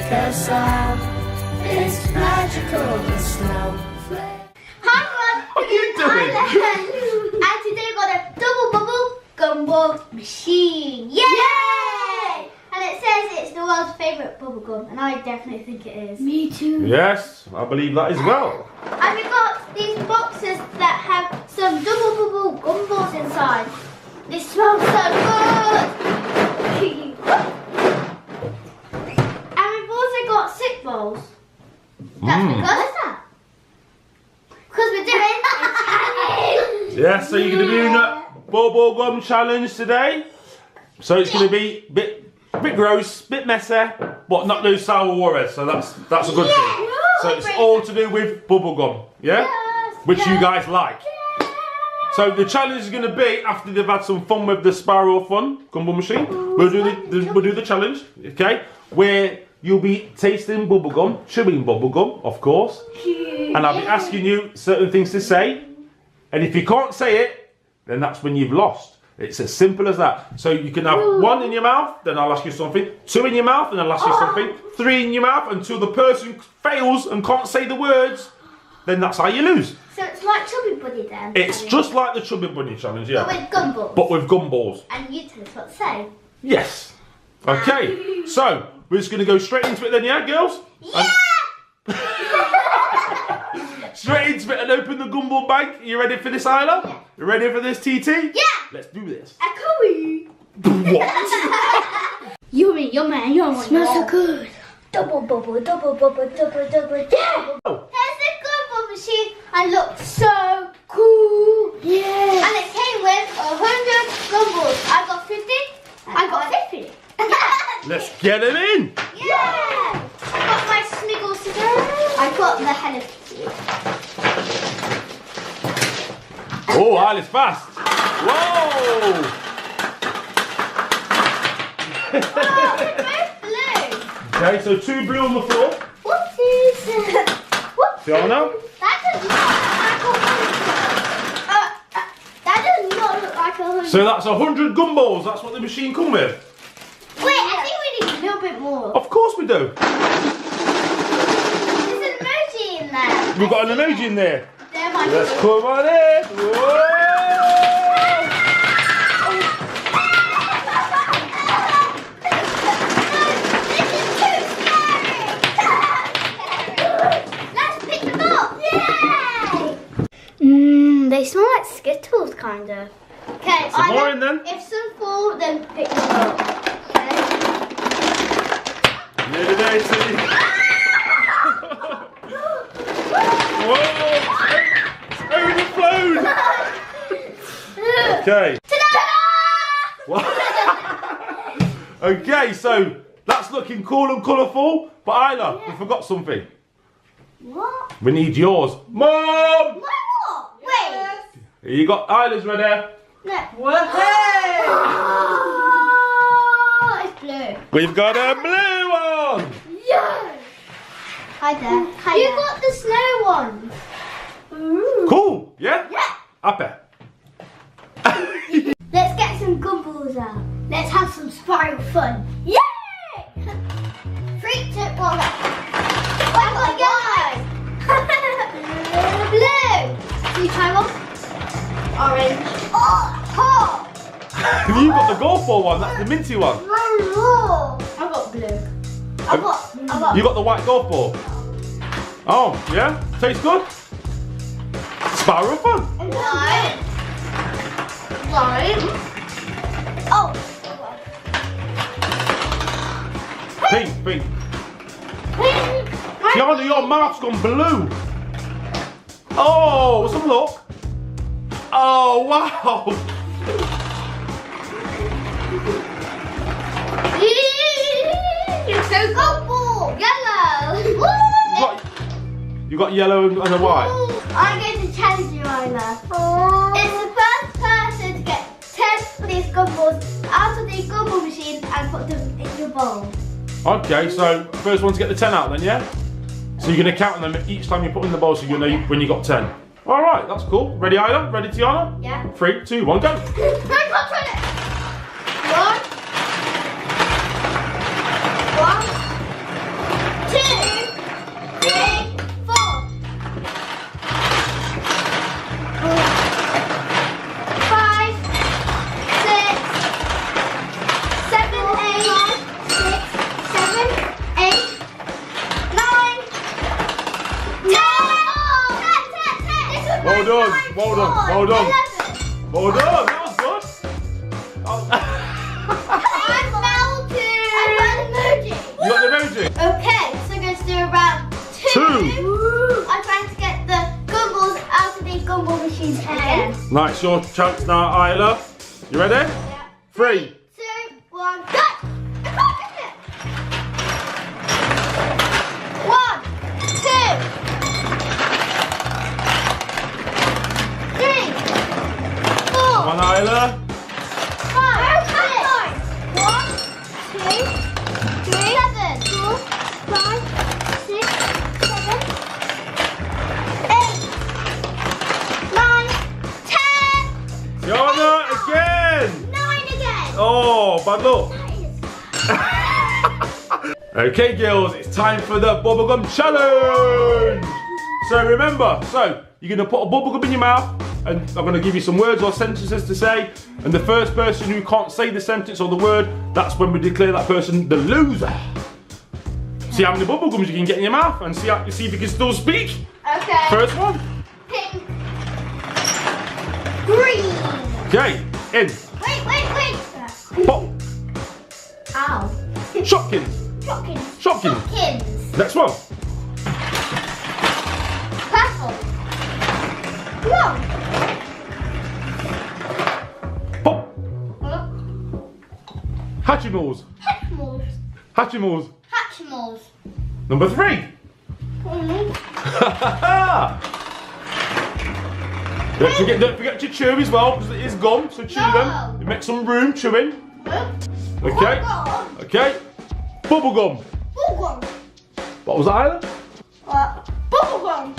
make a sound. It's magical, the snowflake. Hi everyone! What are you doing? And today we've got a double bubble gumball machine. Yay! And it says it's the world's favourite bubble gum, and I definitely think it is. Me too. Yes, I believe that as well. And we've got these boxes that have some double bubble gumballs inside. They smell so good! And we've also got sick bowls. That's because of that. Because we're doing a challenge! Yeah, so you're going to be doing a bubble gum challenge today. So it's going to be a bit gross, a bit messy, but not those sour worries. So that's a good thing. So it's all to do with bubble gum, yeah? Yes, Which you yes. guys like. So the challenge is going to be after they've had some fun with the Spiral Fun Gumball machine. We'll do the challenge, okay? Where you'll be tasting bubble gum, chewing bubble gum, of course, and I'll be asking you certain things to say. And if you can't say it, then that's when you've lost. It's as simple as that. So you can have one in your mouth, then I'll ask you something. Two in your mouth, and I'll ask you something. Three in your mouth until the person fails and can't say the words. Then that's how you lose. So it's like Chubby Buddy then? It's just like the Chubby Bunny challenge, yeah. But with gumballs. But with gumballs. And you tell us what to say. Yes. Okay. So we're just going to go straight into it then, yeah, girls? Yeah! Straight into it and open the gumball bag. You ready for this, Isla? Yeah. You ready for this, TT? Yeah! Let's do this. A cooey! What? Yummy, yummy, yummy. Smells so good. Double bubble, double bubble, double, double, double. Oh. Here's the gumball machine and looks so cool. Yeah. And it came with 100 gumballs. I got 50. I got 50. Let's get him in. Yeah! I got my sniggles today. I got the Hello Kitty. Oh, Isla's fast. Whoa. Oh, they're both blue. Okay, so two blue on the floor. Whoopsies. Whoopsies. Tiana? That does not look like a that does not look like a 100. So that's 100 gumballs. That's what the machine come with. Wait, I think we need a little bit more. Of course we do. There's an emoji in there. We've got an emoji in there. There might Let's be. come on in. Whoa. This is too scary. Let's pick them up. Yay! They smell like Skittles, kind of. Okay, Some more in then. If some fall, then pick them up. Nearly there, T. Whoa! It's overflowed! Okay. Ta-da! What? Okay, so that's looking cool and colourful. But Isla, we forgot something. What? We need yours. Mom! My what? Wait. Here you got Isla's ready. No. What? Oh, it's blue. We've got a blue one. Yes. Hi there. Hi you there. Got the snow one. Ooh. Cool, yeah? Yeah. Happy. Let's get some gumballs out. Let's have some spiral fun. Yay! 3, 2, 1. I got yellow. Blue. Can you try one? Orange. Oh, hot. You got the golf ball one, that's the minty one. I got blue. I got. You got the white golf ball. Oh, yeah? Tastes good? Spiral Fun. Right. Oh. Pink. Tiana, your mouth's gone blue. Oh, some look. Oh, wow. You're so purple. Yellow. You got yellow and a white. I'm going to challenge you, Isla. It's the first person to get 10 of these gumballs out of the gumball machine and put them in your bowl. Okay, so first one to get the 10 out then, yeah? So you're going to count them each time you put them in the bowl so you know when you got 10. All right, that's cool. Ready, Isla? Ready, Tiana? Yeah. 3, 2, 1, go. No, can't try it. 1. Well done. 11. Well done. That was good. Oh. I'm melted. I got an emoji. You got the emoji? Okay, so we're going to do round 2. I'm trying to get the gumballs out of the gumball machine again. Nice, your chance now, Isla. You ready? Yeah. 3. 2, 1, go! I can't get it. 1, 2, 3, 4, Come on, Isla. 5, 6, 1, 2, 3, 7, 4, 5, 6, 7, 8, 9, 10. Tiana, again. 9 again. Oh, bad luck. Okay, girls, it's time for the bubblegum challenge. So remember, you're going to put a bubblegum in your mouth, and I'm going to give you some words or sentences to say, and the first person who can't say the sentence or the word, that's when we declare that person the loser. See how many bubblegums you can get in your mouth, and see if you can still speak. Okay. First one. Pink. Green. Okay, in. Wait. Pop. Ow. Shopkins. Shopkins. Shopkins. Shopkins. Next one. Purple. Blue. Pop. Hatchimals. Hatchimals. Hatchimals. Hatchimals. Number 3. Don't forget to chew as well, because it is gum, so chew them. You make some room chewing. Okay. Okay. Bubblegum. Bubblegum. What was that, Isla? Bubblegum.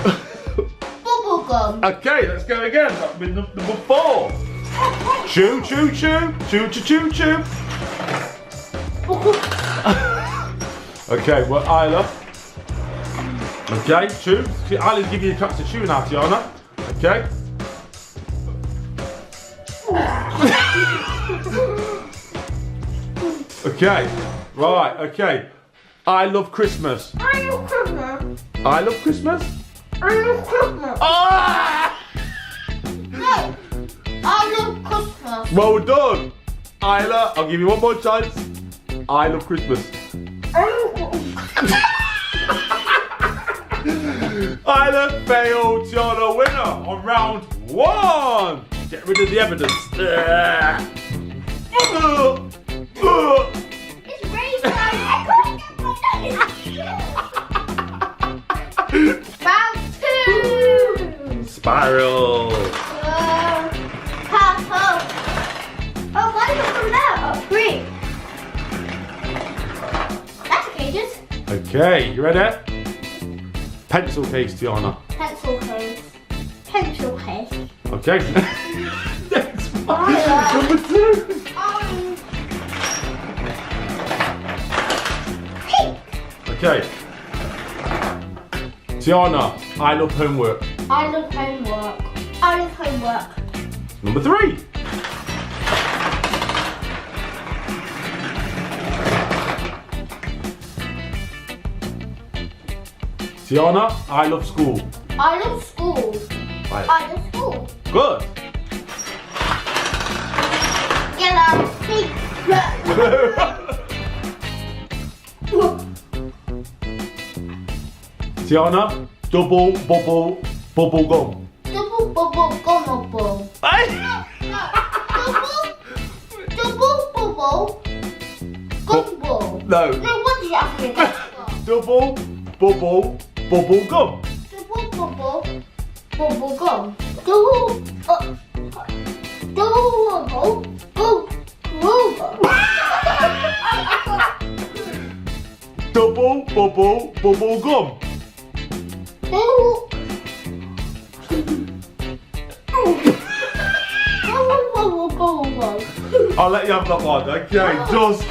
Bubblegum. Okay, let's go again. That's been number 4. Chew, chew, chew. Chew, chew, chew, chew. Okay, well, Isla. Okay, chew. Isla's give you a chance to chew now, Tiana. Okay. Okay, right, okay. I love Christmas. I love Christmas. I love Christmas? I love Christmas. Ah! No. I love Christmas. Well done. Isla, I'll give you one more chance. I love Christmas. Isla failed. Tiana winner on round 1. Get rid of the evidence. It's raining. I can't get round 2. Spiral. Purple. Oh, why did it come out? Oh, green. That's cages. Okay, you ready? Pencil case, Tiana. Pencil case. Pencil case. Okay. Next one. Isla. Number 2. Pink. Okay. Tiana, I love homework. I love homework. I love homework. Number 3. Tiana, I love school. I love school. I love school. Good. Yellow. Pink. Tiana, double bubble bubble gum. Double bubble gumball. Double bubble gumball. No. No, what did you ask me? Double bubble bubble gum. Double bubble bubble gum. Double bubble Double bubble bubble gum. I'll let you have that one. Okay, just.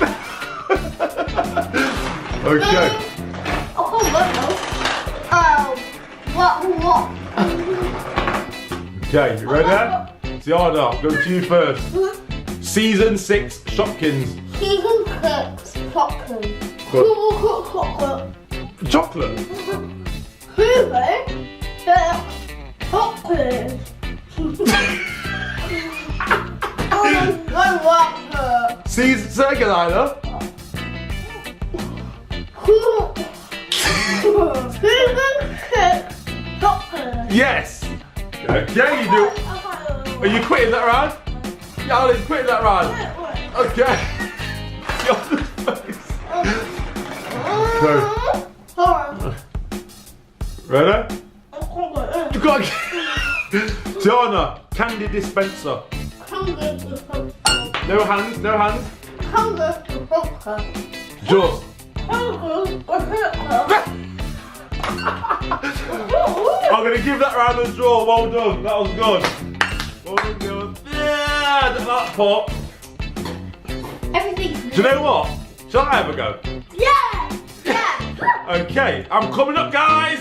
Okay. What? Okay, you ready? Tiana, I'm going to you first. Season 6 Shopkins. Season 6 chocolate. Good. Chocolate. Chocolate. Chocolate. Caesar, second Isla. Yes. Okay, you do. Are you quitting that round? Yeah, Ali's quitting that round. Okay. Okay. Ready? You got. Tiana, candy dispenser. No hands, no hands. Jaws. I'm gonna give that round a draw. Well done. That was good. Well done, girls. Yeah, that pot. Everything's Do you know what? Shall I have a go? Yeah! Yeah! Okay, I'm coming up, guys.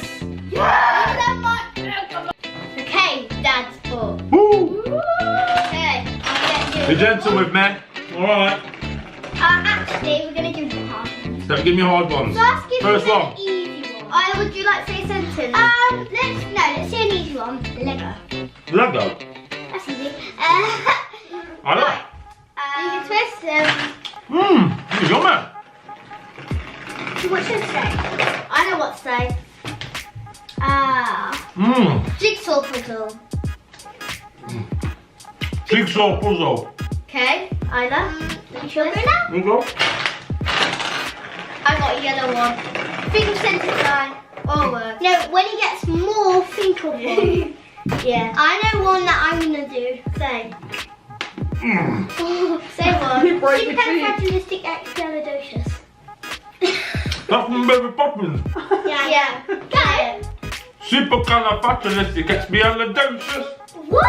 Okay, Dad's ball. Woo! Okay, I'm Be gentle with me. Alright. actually, we're gonna give you a hard one. Don't give me hard ones. First, give First me one. an easy one. Would you like to say a sentence? Let's say an easy one. Lego. Lego. That's easy. I like. You can twist them. You're yummy. What should I say? I know what to say. Jigsaw puzzle. Jigsaw puzzle. Okay, Isla. You sure go now? There you go. I got a yellow one. Think of sentence line. Or word. No, when he gets more, think of one. Yeah. I know one that I'm gonna do. Say. Say one. Supercalifragilisticexpialidocious. That's from Mary Poppins. Yeah. Go. Supercalifragilisticexpialidocious. What?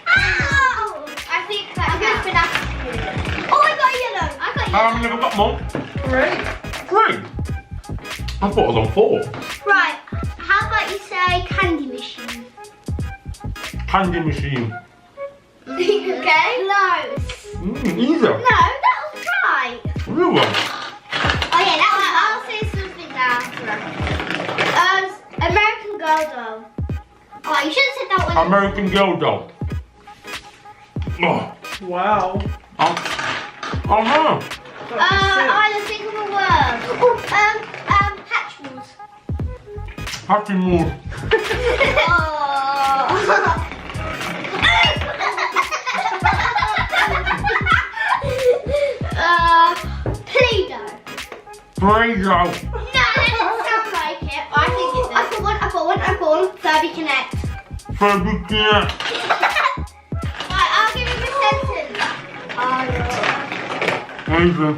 Ow! I think that I'm going for that. Oh, I got yellow. I got yellow. I've never got more. Great. Great. I thought I was on 4. Right. How about you say candy machine? Candy machine. Okay. Close. Easy. No, that was right. Real one. Oh yeah, that one. I'll say something now. American Girl doll. Oh, you should have said that one. American Girl doll. Oh. Wow. Oh no. Isla, think of a word. Hatchimals. Happy mood. Play-Doh. Play-Doh. No, that doesn't sound like it. I think it does. I got one. Furby Connect. Furby Connect. Right, I'll give you a sentence. Easy.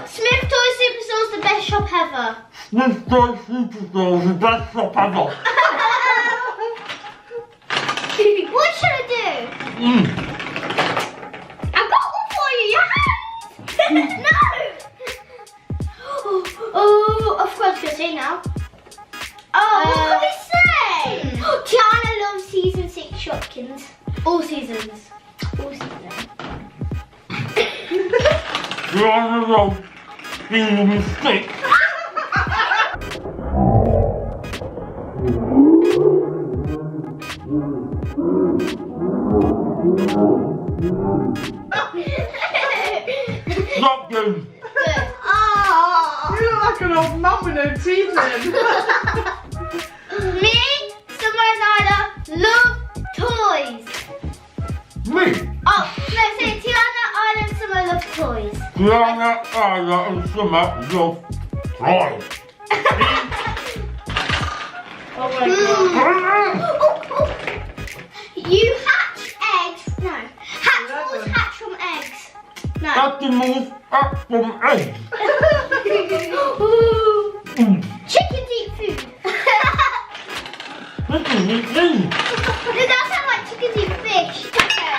Smith Toy Superstore is the best shop ever. Smith Toy Superstore is the best shop ever. What should I do? I've got one for you. Your hands. No. Oh, of course, you're say now. Oh, what can we say? Tiana loves season 6 Shopkins. All seasons. All seasons. You're on the road. Being a mistake. Stop them. Good. Oh. You look like an old mum with no teeth in. Me, Summer and Ida love toys. Me. Oh, no, say Tiana, Ida and Summer love toys. Tiana, Ida and Summer love toys. Oh my god. You hatch eggs. No. Hatchimals hatch from eggs. No. Animals up from eggs. Chickens eat food. Chickens eat food. No, that sounds like chickens eat fish. Okay.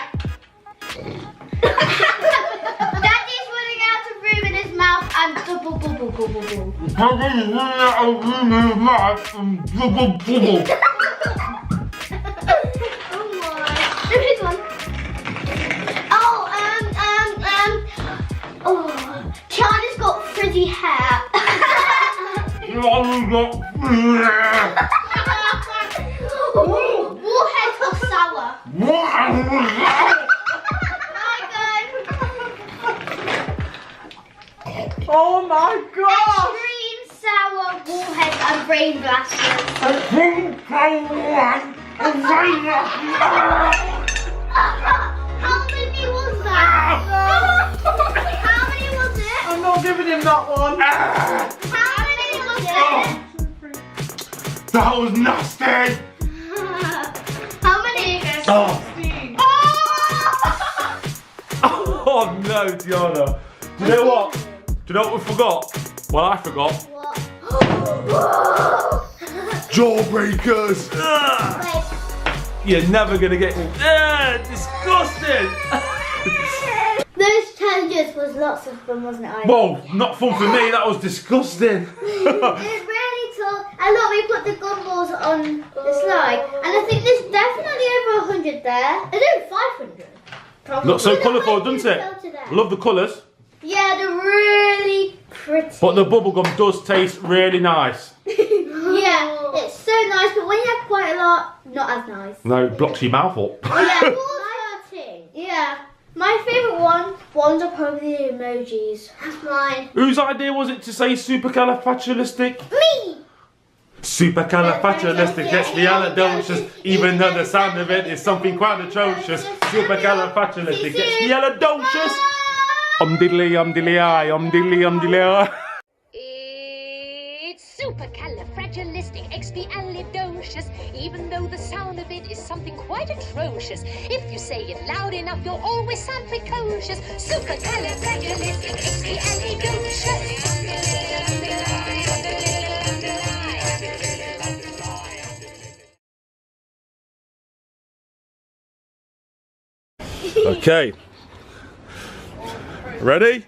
Daddy's running out of room in his mouth and double bubble bubble bubble. Daddy's running out of room in his mouth and bubble bubble. Oh my. Look at this one. Oh, Tiana's got frizzy hair. Tiana's got frizzy hair. Water Oh my god! Extreme sour warheads and brain blasters. How many was that? How many was it? I'm not giving him that one. How many was it? That was nasty. How many? Oh. 16. Oh no, Tiana. Do you know what? Do you know what we forgot? Well, I forgot. What? Jawbreakers. Ugh. Wait. You're never gonna get. Disgusting. Those challenges was lots of fun, wasn't it? Whoa, not fun for me. That was disgusting. It's really tall. And look, we put the gumballs on the slide, and I think there's definitely over 100 there. There's over 500. Probably. Looks so colourful, doesn't it? Love the colours. Yeah, they're really pretty. But the bubblegum does taste really nice. Yeah, it's so nice, but when you have quite a lot, not as nice. No, it blocks your mouth up. Oh yeah, yeah. My favourite ones are probably the emojis. That's mine. Whose idea was it to say supercalifragilistic? Me! Supercalifragilisticexpialidocious, even though the sound of it is something quite atrocious. Supercalifragilisticexpialidocious. Diddly, I, diddly, I. It's supercalifragilisticexpialidocious, even though the sound of it is something quite atrocious. If you say it loud enough, you'll always sound precocious. Supercalifragilisticexpialidocious. Okay. Ready?